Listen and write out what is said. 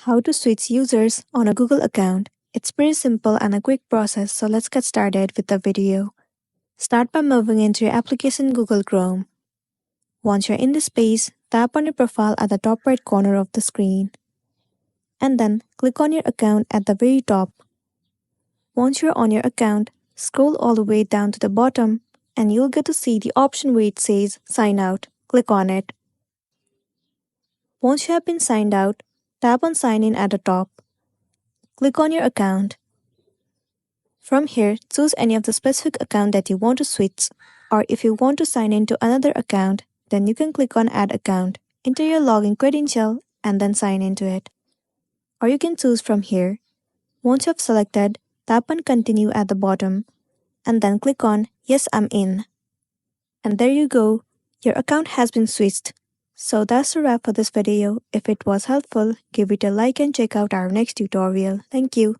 How to switch users on a Google account. It's pretty simple and a quick process, so let's get started with the video. Start by moving into your application Google Chrome. Once you're in this page, tap on your profile at the top right corner of the screen. And then click on your account at the very top. Once you're on your account, scroll all the way down to the bottom and you'll get to see the option where it says Sign Out. Click on it. Once you have been signed out, tap on Sign In at the top. Click on your account. From here, choose any of the specific account that you want to switch, or if you want to sign in to another account, then you can click on Add Account, enter your login credential, and then sign into it. Or you can choose from here. Once you have selected, tap on Continue at the bottom, and then click on Yes, I'm in. And there you go, your account has been switched. So that's a wrap for this video. If it was helpful, give it a like and check out our next tutorial. Thank you.